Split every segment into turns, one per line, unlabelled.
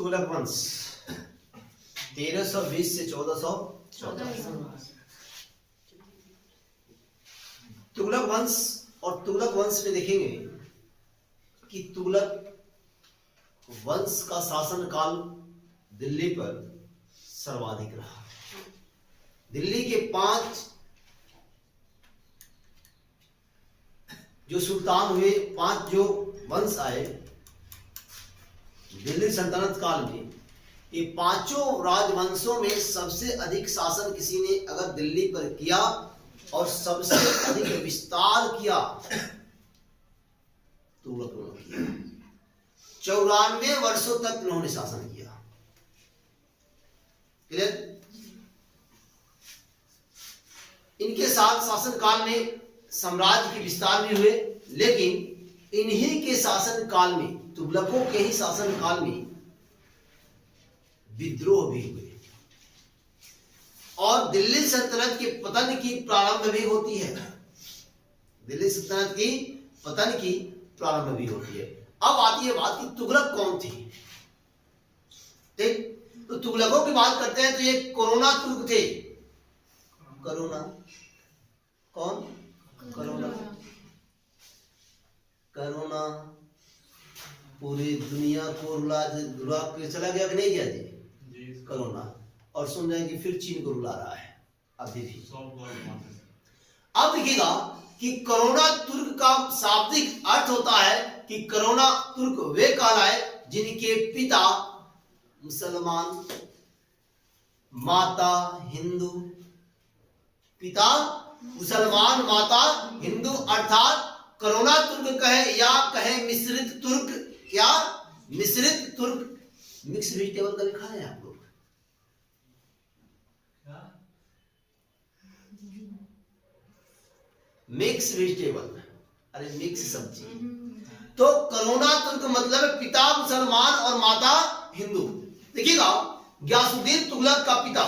तुगलक वंश 1320 से 1414। तुगलक वंश और तुगलक वंश में देखेंगे कि तुगलक वंश का शासन काल दिल्ली पर सर्वाधिक रहा। दिल्ली के 5 जो सुल्तान हुए, 5 जो वंश आए दिल्ली सल्तनत काल में, ये 5 राजवंशों में सबसे अधिक शासन किसी ने अगर दिल्ली पर किया और सबसे अधिक विस्तार किया तुगलकों ने किया। 94 वर्षों तक उन्होंने शासन किया। क्लियर? इनके साथ शासन काल में साम्राज्य के विस्तार भी हुए, लेकिन इन्हीं के शासन काल में, तुगलकों के ही शासन काल में विद्रोह भी हुए और दिल्ली सल्तनत के पतन की प्रारंभ भी होती है। दिल्ली सल्तनत की पतन की प्रारंभ भी होती है। अब आती है बात कि तुगलक कौन थे। ठीक, तो तुगलकों की बात करते हैं तो ये कोरोना तुर्क थे। कोरोना कौन? कोरोना। कोरोना पूरी दुनिया को रुला के चला गया कि नहीं गया जी? कोरोना। और सुन रहे हैं कि फिर चीन को रुला रहा है अभी भी। अब देखिएगा कि कोरोना तुर्क का शाब्दिक अर्थ होता है कि कोरोना तुर्क वे कहलाए जिनके पिता मुसलमान, माता हिंदू। पिता मुसलमान, माता हिंदू, अर्थात कोरोना तुर्क कहे या कहे मिश्रित तुर्क। क्या? मिश्रित तुर्क। मिक्स वेजिटेबल का लिखा है आप लोग? मिक्स वेजिटेबल, अरे मिक्स सब्जी। तो कोरोना तुर्क मतलब पिता मुसलमान और माता हिंदू। देखिएगा, गयासुद्दीन तुगलक का पिता,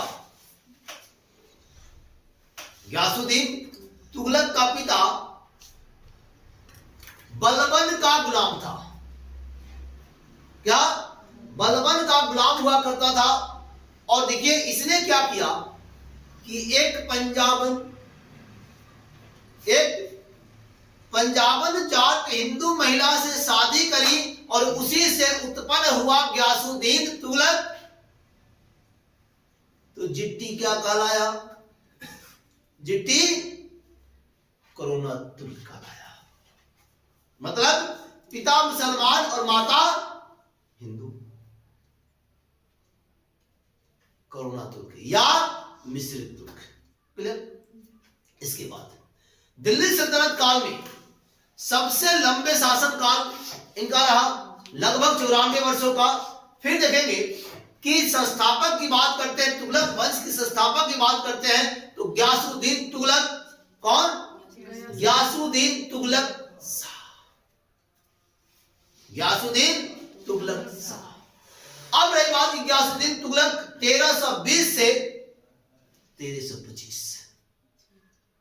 गयासुद्दीन तुगलक का पिता बलबन का गुलाम था। क्या? बलबन का गुलाम हुआ करता था। और देखिए इसने क्या किया कि एक पंजाबन जाट हिंदू महिला से शादी करी और उसी से उत्पन्न हुआ गयासुद्दीन तुगलक। तो जिट्टी क्या कहलाया? जिट्टी कोरोना तुर्क कहलाया। मतलब पिता मुसलमान और माता हिंदू। कोरोना तुर्क या मिश्रित तुर्क। क्लियर? इसके बाद दिल्ली सल्तनत काल में सबसे लंबे शासन काल इनका रहा, लगभग 94 वर्षों का। फिर देखेंगे कि संस्थापक की बात करते हैं, तुगलक वंश के संस्थापक की बात करते हैं तो गयासुद्दीन तुगलक। कौन? गयासुद्दीन तुगलक शाह। गयासुद्दीन तुगलक शाह। अब रही बात कि गयासुद्दीन तुगलक 1320 से 1325,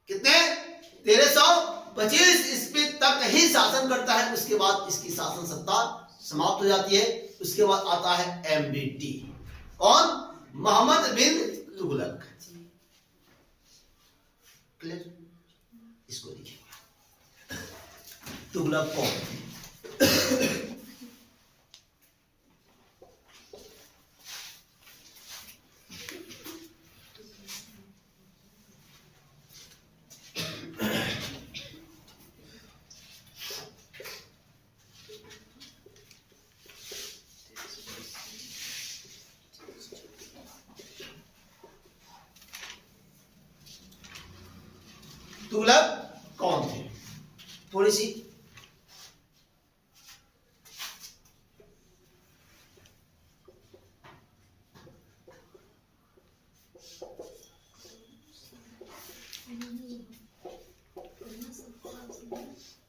कितने? 1325 ईस्वी तक ही शासन करता है। उसके बाद इसकी शासन सत्ता समाप्त हो जाती है। उसके बाद आता है MBT। कौन? मोहम्मद बिन तुगलक। क्लियर? इसको देखिए, तुगलक कौन? तुगलक कौन थे? थोड़ी सी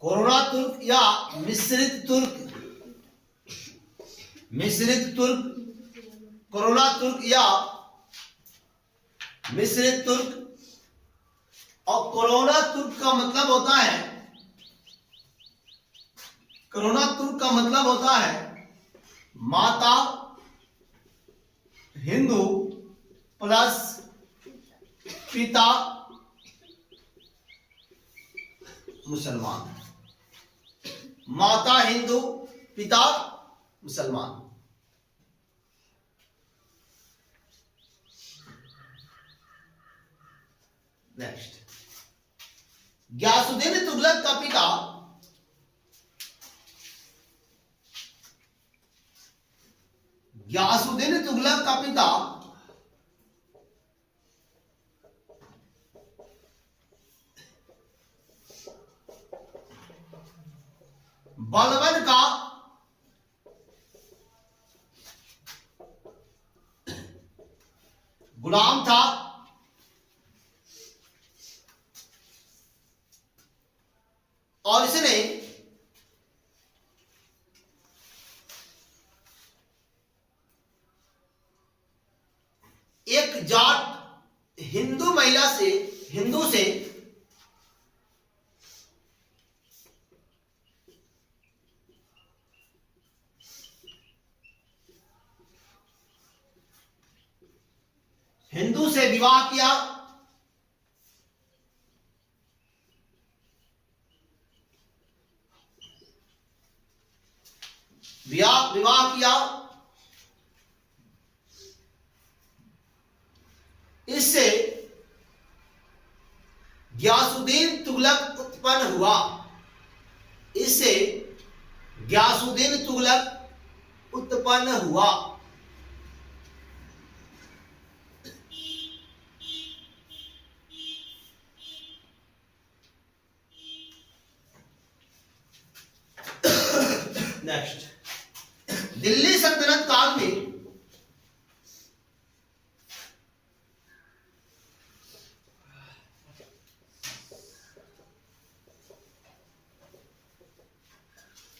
कोरोना तुर्क या मिश्रित तुर्क। मिश्रित तुर्क, कोरोना तुर्क या मिश्रित तुर्क। और कोरोना तुर्क का मतलब होता है, कोरोना तुर्क का मतलब होता है माता हिंदू प्लस पिता मुसलमान, माता हिंदू पिता मुसलमान। नेक्स्ट, गयासुद्दीन तुगलक का पिता गयासुद्दीन तुगलक का पिता बलबन का गुलाम था और इसने एक जाट हिंदू महिला से हिंदू से विवाह किया। विवाह किया। इससे गयासुद्दीन तुगलक उत्पन्न हुआ। इससे गयासुद्दीन तुगलक उत्पन्न हुआ। नेक्स्ट, दिल्ली सल्तनत काल में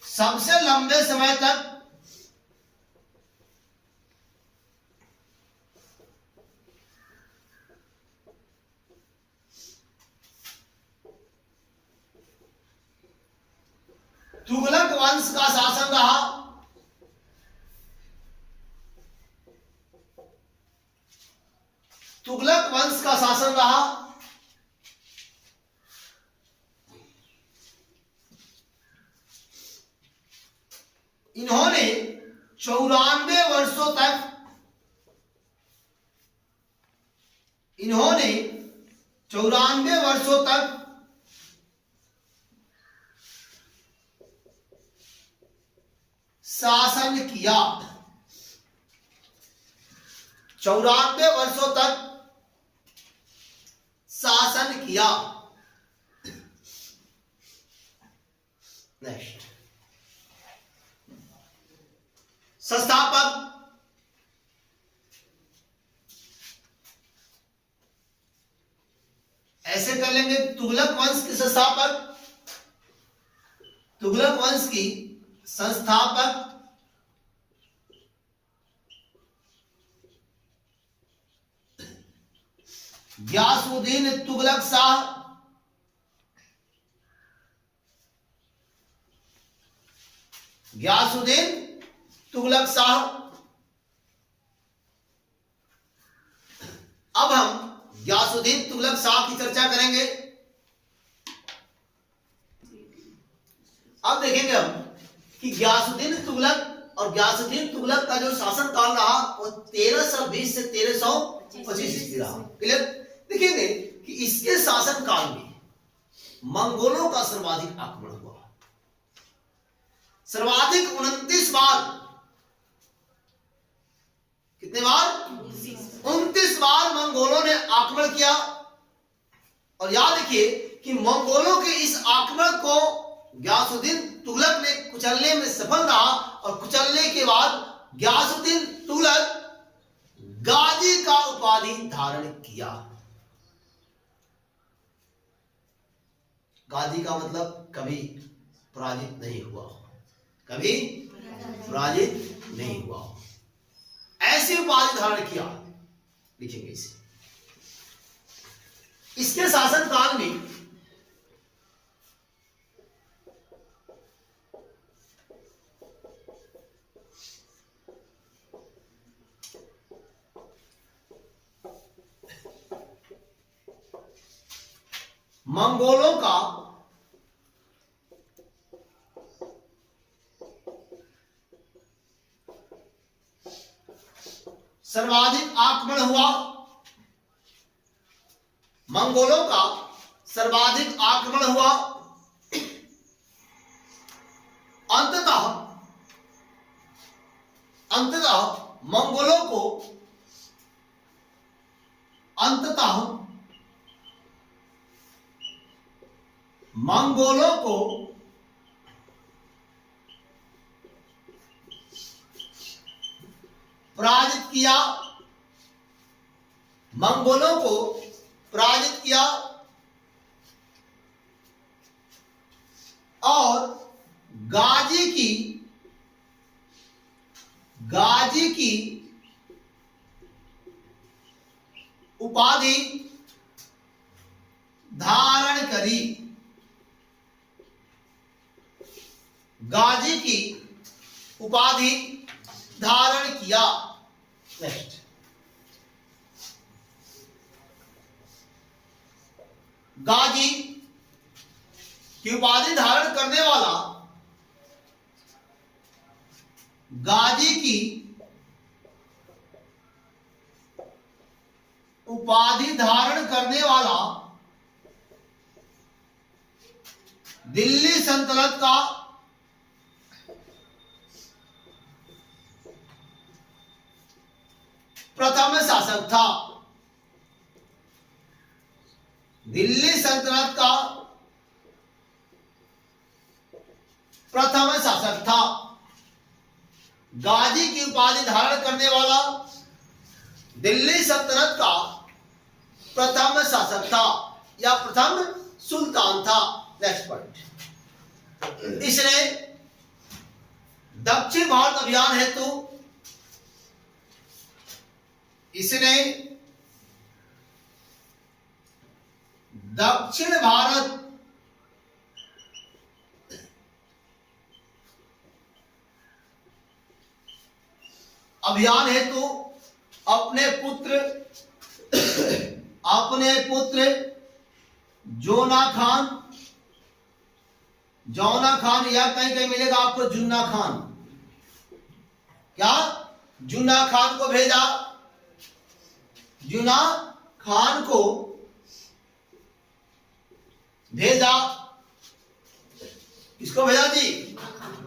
सबसे लंबे समय तक तुगलक वंश का शासन रहा। तुगलक वंश का शासन रहा। इन्होंने 94 वर्षों तक शासन किया। 94 वर्षों तक शासन किया। नेक्स्ट, संस्थापक ऐसे कर लेंगे। तुगलक वंश के संस्थापक, तुगलक वंश की संस्थापक गयासुद्दीन तुगलक शाह। गयासुद्दीन तुगलक शाह। अब हम गयासुद्दीन तुगलक शाह की चर्चा करेंगे। अब देखेंगे हम कि गयासुद्दीन तुगलक और गयासुद्दीन तुगलक का जो शासन काल रहा वो 1320 से 1325 ईस्वी रहा। क्लियर? देखेंगे कि इसके शासन काल में मंगोलों का सर्वाधिक आक्रमण हुआ। सर्वाधिक 29 बार। कितने बार? 29 बार मंगोलों ने आक्रमण किया। और याद रखिए कि मंगोलों के इस आक्रमण को गयासुद्दीन तुगलक ने कुचलने में सफल रहा और कुचलने के बाद गयासुद्दीन तुगलक गाजी का उपाधि धारण किया। गाजी का मतलब कभी पराजित नहीं हुआ, कभी पराजित नहीं हुआ, ऐसी उपाधि धारण किया। लिखेंगे इसे। इसके शासन काल में मंगोलों का सर्वाधिक आक्रमण हुआ, मंगोलों का सर्वाधिक आक्रमण हुआ। अंततः मंगोलों को पराजित किया, मंगोलों को पराजित किया और गाजी की उपाधि धारण करी, गाजी की उपाधि धारण किया। नेक्स्ट, गाजी की उपाधि धारण करने वाला, गाजी की उपाधि धारण करने वाला दिल्ली सल्तनत का प्रथम शासक था। दिल्ली सल्तनत का प्रथम शासक था। गाजी की उपाधि धारण करने वाला दिल्ली सल्तनत का प्रथम शासक था या प्रथम सुल्तान था। नेक्स्ट पॉइंट, इसने दक्षिण भारत अभियान हेतु दक्षिण भारत अभियान हेतु अपने पुत्र जोना खान या कहीं कहीं मिलेगा आपको जुन्ना खान, क्या जुन्ना खान को भेजा, जुन्ना खान को भेजा। किसको भेजा जी?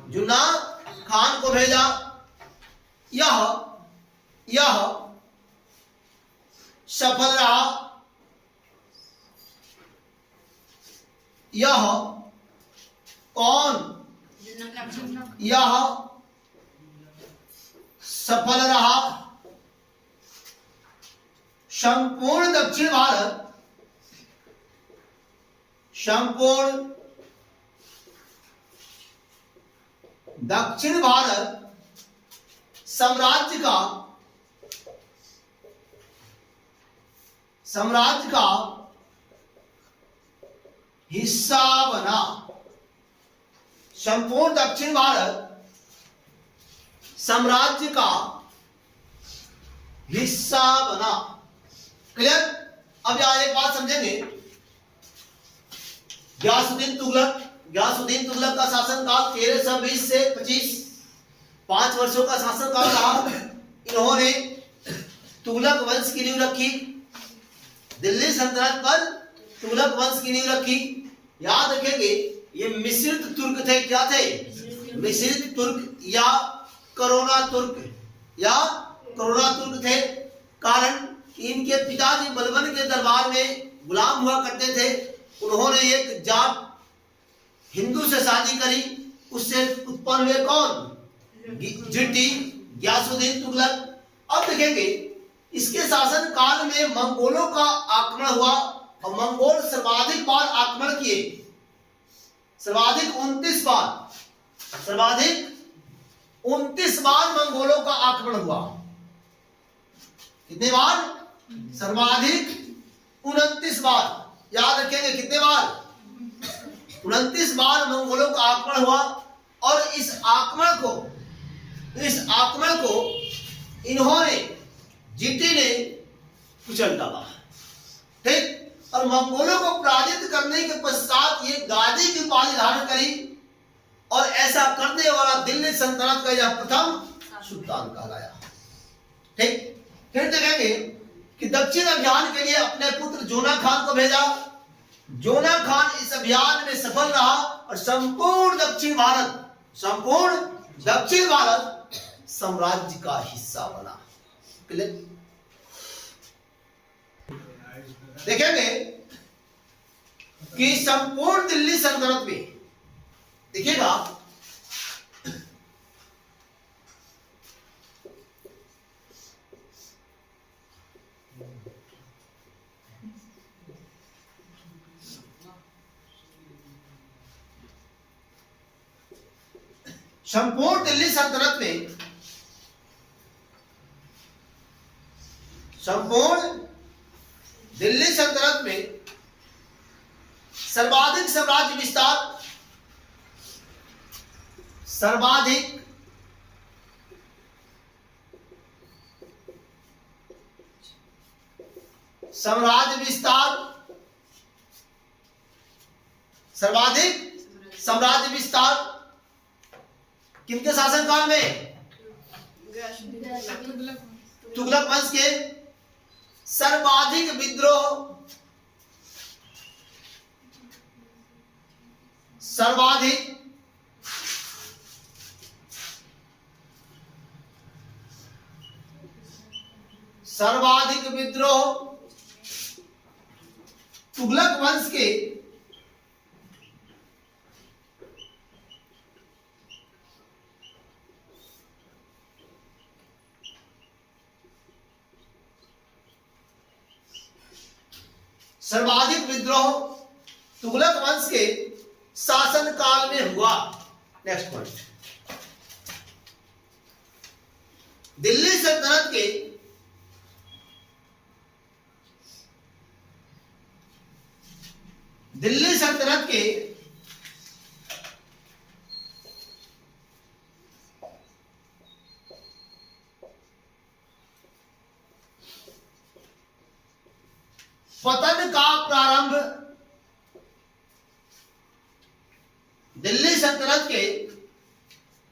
जुन्ना खान को भेजा। यह सफल रहा। यह कौन? यह सफल रहा। संपूर्ण दक्षिण भारत साम्राज्य का हिस्सा बना। संपूर्ण दक्षिण भारत साम्राज्य का हिस्सा बना। क्लियर? अब यहां एक बात समझेंगे, गयासुद्दीन तुगलक का शासनकाल 1320 से 25, 5 वर्षों का शासनकाल रहा। इन्होंने तुगलक वंश की नींव रखी, दिल्ली सल्तनत पर तुगलक वंश की नींव रखी। याद रखेंगे ये मिश्रित तुर्क थे। क्या थे? मिश्रित तुर्क या करोना तुर्क थे। कारण इनके पिताजी बलबन के दरबार में गुलाम हुआ करते थे। उन्होंने एक जाट हिंदू से शादी करी, उससे उत्पन्न हुए कौन? जिट्टी, गयासुद्दीन तुगलक। अब देखेंगे इसके शासन काल में मंगोलों का आक्रमण हुआ और मंगोल सर्वाधिक बार आक्रमण किए। सर्वाधिक 29 बार मंगोलों का आक्रमण हुआ। कितने बार? सर्वाधिक 29 बार। याद रखेंगे कितने बार? 29 बार मंगोलों का आक्रमण हुआ और इस आक्रमण को इन्होंने, जीटी ने कुचल डाला। ठीक, और मंगोलों को पराजित करने के पश्चात ये गादी की उपाधि धारण करी और ऐसा करने वाला दिल्ली सल्तनत का यह प्रथम सुल्तान कहलाया। ठीक, फिर देखेंगे कि दक्षिण अभियान के लिए अपने पुत्र जोना खान को भेजा। जोना खान इस अभियान में सफल रहा और संपूर्ण दक्षिण भारत साम्राज्य का हिस्सा बना। क्लियर? देखेंगे कि संपूर्ण दिल्ली सल्तनत में देखिएगा संपूर्ण दिल्ली सल्तनत में सर्वाधिक साम्राज्य विस्तार, सर्वाधिक साम्राज्य विस्तार किनके शासनकाल में? तुगलक वंश के। सर्वाधिक विद्रोह, सर्वाधिक विद्रोह तुगलक वंश के शासन काल में हुआ। नेक्स्ट पॉइंट, दिल्ली सल्तनत के पतन का प्रारंभ, दिल्ली सल्तनत के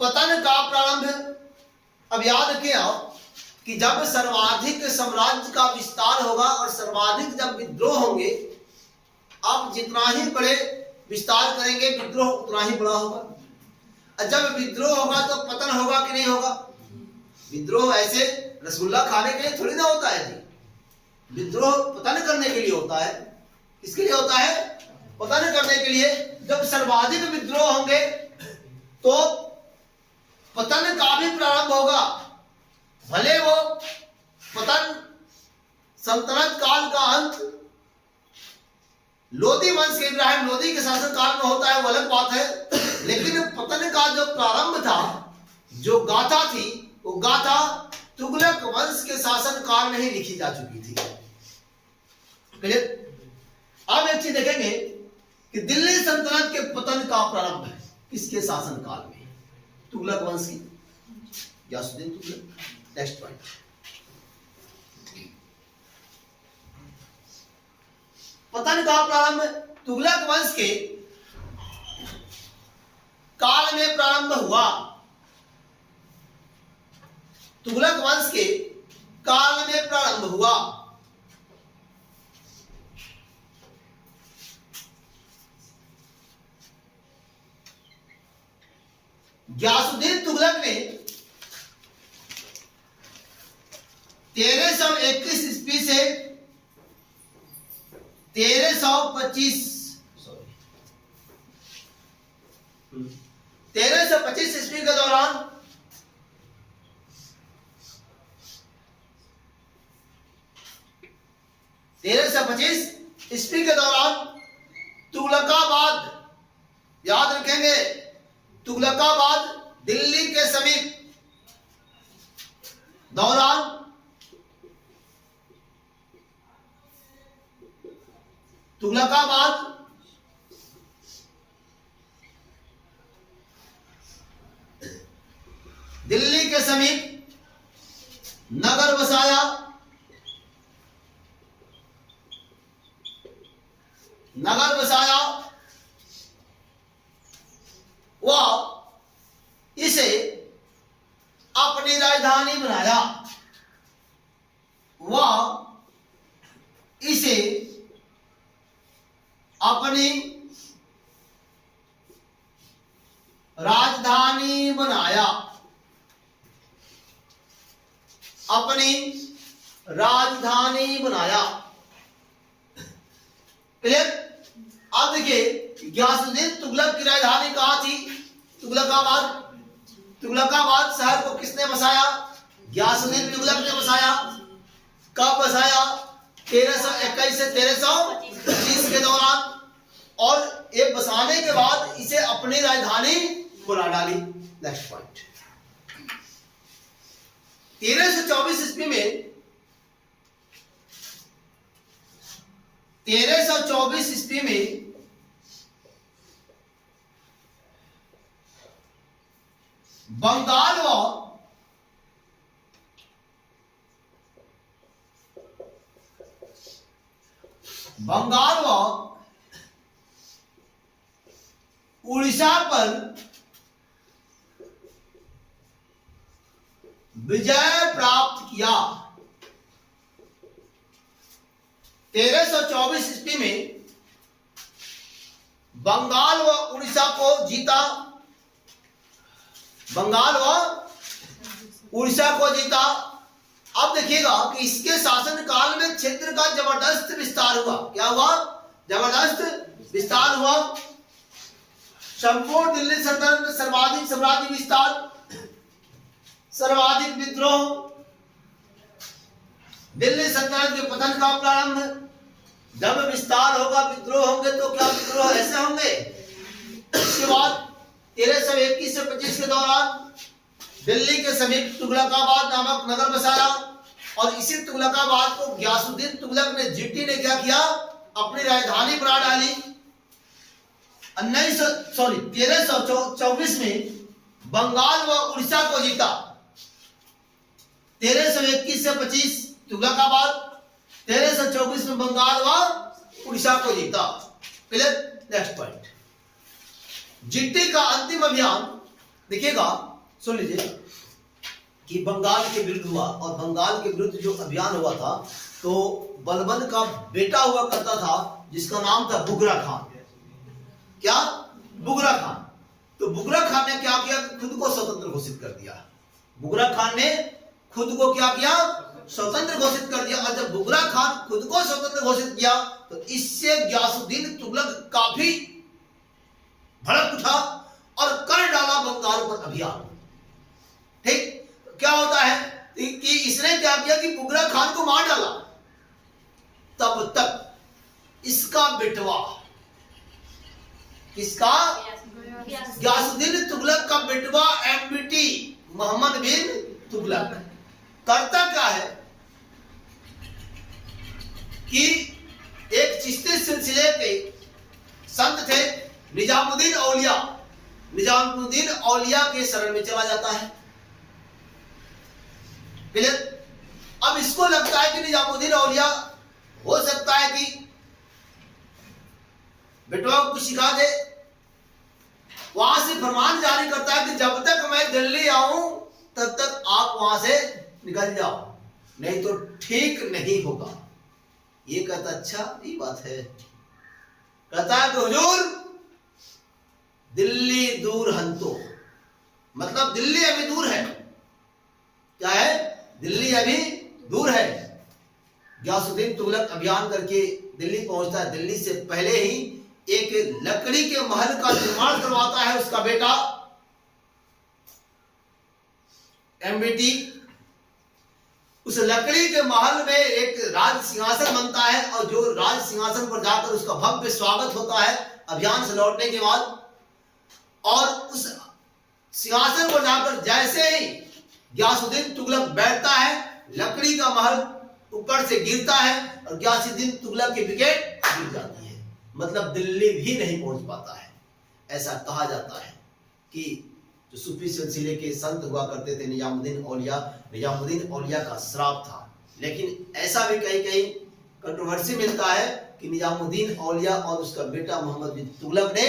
पतन का प्रारंभ। अब याद रखें आप कि जब सर्वाधिक साम्राज्य का विस्तार होगा और सर्वाधिक जब विद्रोह होंगे, आप जितना ही बड़े विस्तार करेंगे विद्रोह उतना ही बड़ा होगा। और जब विद्रोह होगा तो पतन होगा कि नहीं होगा? विद्रोह ऐसे रसगुल्ला खाने के लिए थोड़ी ना होता है जी। विद्रोह पतन करने के लिए होता है। किसके लिए होता है? पतन करने के लिए। जब सर्वाधिक विद्रोह होंगे तो पतन का भी प्रारंभ होगा। भले वो पतन सल्तनत काल का अंत लोधी वंश के इब्राहिम लोधी के शासन काल में होता है, वो अलग बात है। लेकिन पतन का जो प्रारंभ था, जो गाथा थी, वो गाथा तुगलक वंश के शासन काल में ही लिखी जा चुकी थी। क्लियर? अब एक चीज देखेंगे कि दिल्ली सल्तनत के पतन का प्रारंभ है किसके शासन काल में? तुगलक वंश की, गियासुद्दीन तुगलक। नेक्स्ट पॉइंट, पतन का प्रारंभ तुगलक वंश के काल में प्रारंभ हुआ। तुगलक वंश के काल में प्रारंभ हुआ। गियासुद्दीन तुगलक ने 1321 ईस्वी से 1325 ईस्वी के दौरान तुगलकाबाद, याद रखेंगे, तुगलकाबाद दिल्ली के समीप दौरान तुगलकाबाद दिल्ली के समीप नगर बसाया। नगर बसाया, वह इसे अपनी राजधानी बनाया, वह इसे अपनी राजधानी बनाया, अपनी राजधानी बनाया। क्लियर? अब देखिए गियासुद्दीन तुगलक की राजधानी कहां थी? तुगलकाबाद। तुगलकाबाद शहर को किसने बसाया? गियासुद्दीन तुगलक ने बसाया। कब बसाया? 1321 से 1325 के दौरान। और ये बसाने के बाद इसे अपनी राजधानी बना डाली। नेक्स्ट पॉइंट, 1324 ईस्वी में 1324 ईस्वी में बंगाल व उड़ीसा पर विजय प्राप्त किया। 1324 ईस्वी में बंगाल व उड़ीसा को जीता, बंगाल व उड़ीसा को जीता। अब देखिएगा कि इसके शासन काल में क्षेत्र का जबरदस्त विस्तार हुआ। क्या हुआ? जबरदस्त विस्तार हुआ। संपूर्ण दिल्ली सल्तनत में सर्वाधिक साम्राज्य विस्तार, सर्वाधिक विद्रोह, दिल्ली सल्तनत के पतन का प्रारंभ। जब विस्तार होगा, विद्रोह होंगे, तो क्या विद्रोह ऐसे होंगे? इसके बाद 1321 से 25 के दौरान दिल्ली के समीप तुगलकाबाद नामक नगर बसाया, और इसी तुगलकाबाद को गियासुद्दीन तुगलक ने, जीटी ने क्या किया? अपनी राजधानी बना डाली। 1324 में बंगाल व उड़ीसा को जीता। 1321 से 25 तुगलकाबाद, 1324 में बंगाल व उड़ीसा को जीता। क्लियर? नेक्स्ट पॉइंट, जीटी का अंतिम अभियान देखिएगा, सुन लीजिए कि बंगाल के विरुद्ध हुआ, और बंगाल के विरुद्ध जो अभियान हुआ था, तो बलबन का बेटा हुआ करता था जिसका नाम था बुगरा खान। क्या? बुगरा खान। तो बुगरा खान ने क्या किया? खुद को स्वतंत्र घोषित कर दिया। बुगरा खान ने खुद को क्या किया? स्वतंत्र घोषित कर दिया। और जब बुगरा खान खुद को स्वतंत्र घोषित किया, तो इससे गियासुद्दीन तुगलक काफी भड़क उठा और कर डाला बंगाल पर अभियान। ठीक? तो क्या होता है कि इसने क्या किया कि बुगरा खान को मार डाला। तब तक इसका बेटवा, किसका? गियासुद्दीन तुगलक का बेटवा एमबीटी मोहम्मद बिन तुगलक करता क्या है कि एक चिश्ती सिलसिले के संत थे निजामुद्दीन औलिया, निजामुद्दीन औलिया के शरण में चला जाता है। क्लियर? अब इसको लगता है कि निजामुद्दीन औलिया हो सकता है कि बेटवा को कुछ सिखा दे। वहां से फरमान जारी करता है कि जब तक मैं दिल्ली आऊं तब तक आप वहां से निकल जाओ, नहीं तो ठीक नहीं होगा। ये कहता अच्छा ये बात है। कहता है कि हुजूर दिल्ली दूर हंतो, मतलब दिल्ली अभी दूर है। क्या है? दिल्ली अभी दूर है। गियासुद्दीन तुगलक अभियान करके दिल्ली पहुंचता है। दिल्ली से पहले ही एक लकड़ी के महल का निर्माण करवाता है उसका बेटा एमबीटी। उस लकड़ी के महल में एक राज सिंहासन बनता है, और जो राज सिंहासन पर जाकर उसका भव्य स्वागत होता है अभियान से लौटने के बाद। और उस सिंहासन पर जाकर जैसे ही गियासुद्दीन तुगलक बैठता है, लकड़ी का महल ऊपर से गिरता है और गियासुद्दीन तुगलक की विकेट गिर जाती है। मतलब दिल्ली भी नहीं पहुंच पाता है। ऐसा कहा जाता है कि जो सूफी सिलसिले के संत हुआ करते थे निजामुद्दीन औलिया, निजामुद्दीन औलिया का श्राप था। लेकिन ऐसा भी कहीं कहीं कंट्रोवर्सी मिलता है कि निजामुद्दीन औलिया और उसका बेटा मोहम्मद बिन तुगलक ने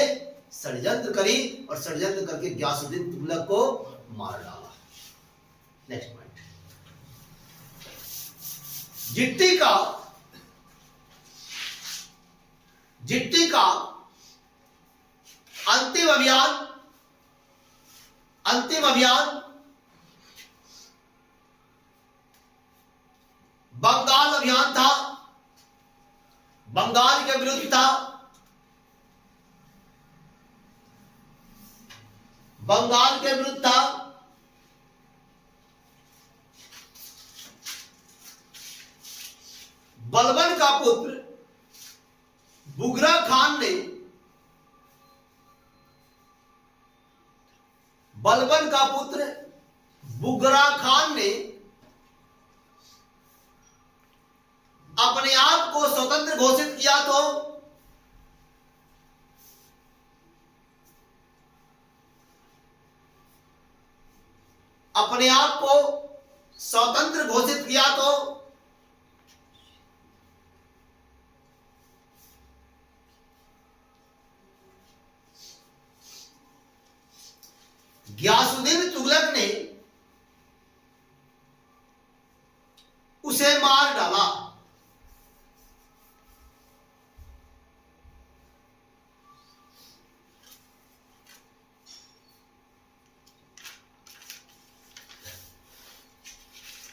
षड्यंत्र करी और षड्यंत्र करके गयासुद्दीन तुगलक को मार डाला। नेक्स्ट पॉइंट, जिट्टी का अंतिम अभियान बंगाल अभियान था, बंगाल के विरुद्ध था, बंगाल के विरुद्ध था। बलबन का पुत्र बुगरा खान ने, बलबन का पुत्र बुगरा खान ने अपने आप को स्वतंत्र घोषित किया तो अपने आप को स्वतंत्र घोषित किया तो गयासुद्दीन तुगलक ने उसे मार डाला।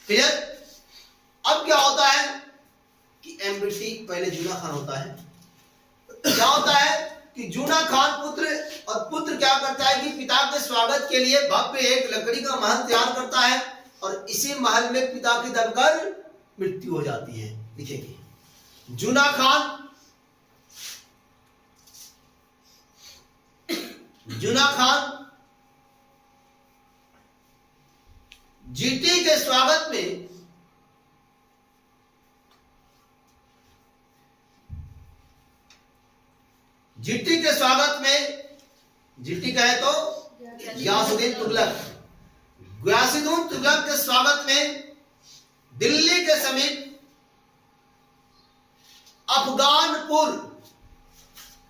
क्लियर? अब क्या होता है कि एम्बेसी पहले जूना खान होता है। क्या होता है कि जूना खान पुत्र क्या करता है कि पिता के स्वागत के लिए भव्य एक लकड़ी का महल तैयार करता है और इसी महल में पिता की दबकर मृत्यु हो जाती है। लिखेंगे, जूना खान जीटी के स्वागत में जीटी कहे तो गयासुद्दीन तुगलक के स्वागत में दिल्ली के समीप अफगानपुर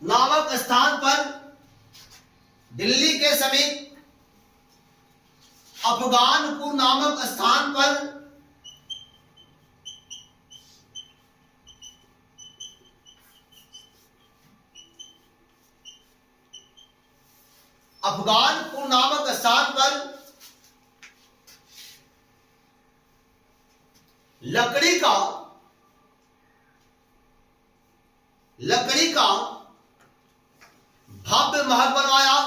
नामक स्थान पर, दिल्ली के समीप अफगानपुर नामक स्थान पर लकड़ी का भव्य महल बनवाया।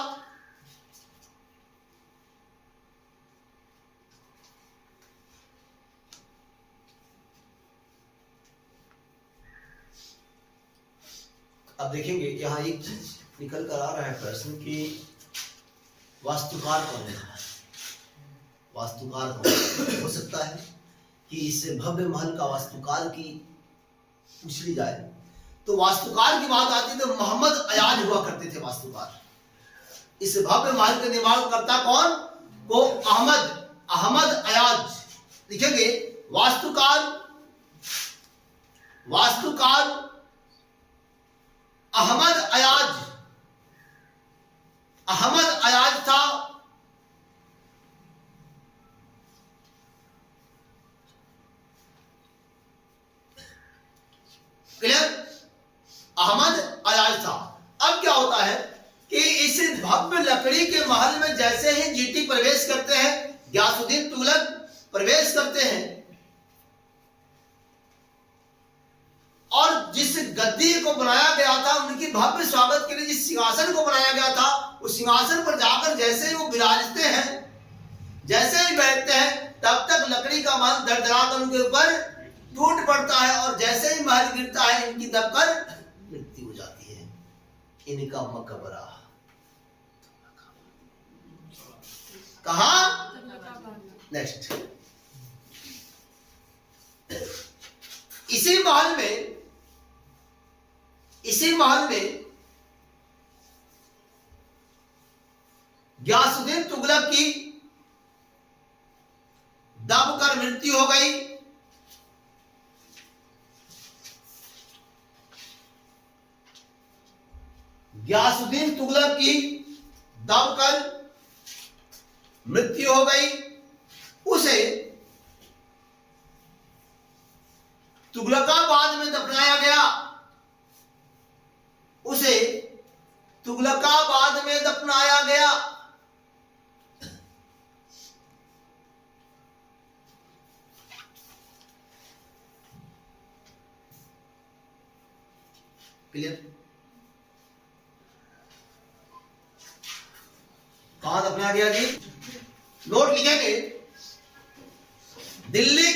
अब देखेंगे यहां एक चीज निकल कर आ रहा है प्रश्न की वास्तुकार कौन है। वास्तुकार कौन हो सकता है कि इस भव्य महल का वास्तुकार की पूछ ली जाए तो वास्तुकार की बात आती है तो मोहम्मद अयाज हुआ करते थे वास्तुकार। इस भव्य महल का निर्माण करता कौन को अहमद अयाज। लिखेंगे वास्तुकार अहमद अयाज था। क्लियर? अहमद अयाज था। अब क्या होता है कि इस भव्य लकड़ी के महल में जैसे ही जीटी प्रवेश करते हैं, गयासुद्दीन तुगलक प्रवेश करते हैं और जिस गद्दी को बनाया गया था, उनकी भव्य स्वागत के लिए जिस सिंहासन को बनाया गया था, उस सिंहासन पर जाकर जैसे ही वो विराजते हैं, जैसे ही बैठते हैं, तब तक लकड़ी का महल धड़धड़ाकर उनके ऊपर टूट पड़ता है और जैसे ही महल गिरता है, इनकी दबकर मृत्यु हो जाती है। इनका मकबरा कहां? नेक्स्ट, इसी महल में गयासुद्दीन तुगलक की दबकर मृत्यु हो गई। गियासुद्दीन तुगलक की दबकर मृत्यु हो गई। उसे तुगलकाबाद में दफनाया गया। उसे तुगलकाबाद में दफनाया गया। क्लियर? कहां दफनाया गया जी? नोट लिखेंगे, दिल्ली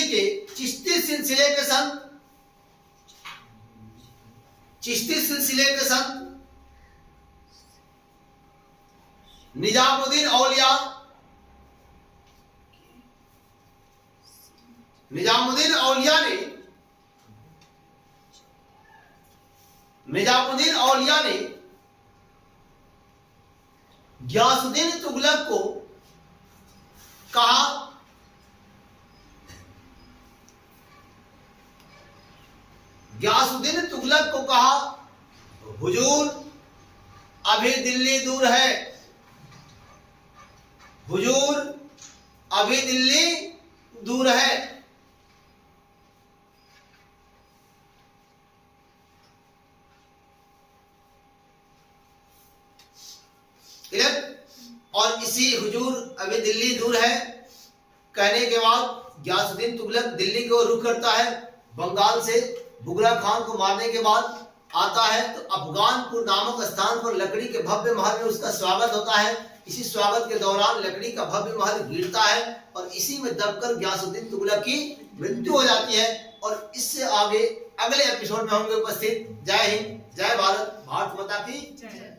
के चिश्ती सिलसिले के संत निजामुद्दीन औलिया ने गियासुद्दीन तुगलक को कहा, हुजूर अभी दिल्ली दूर है, हुजूर अभी दिल्ली दूर है। क्लियर? और इसी हुजूर अभी दिल्ली दूर है कहने के बाद गियासुद्दीन तुगलक दिल्ली को रुख करता है। बंगाल से बुगरा खान को मारने के बाद आता है तो अफगानपुर नामक स्थान पर लकड़ी के भव्य महल में उसका स्वागत होता है। इसी स्वागत के दौरान लकड़ी का भव्य महल गिरता है और इसी में दबकर गियासुद्दीन तुगलक की मृत्यु हो जाती है। और इससे आगे अगले एपिसोड में होंगे उपस्थित। जय हिंद, जय भारत, भारत माता की जय।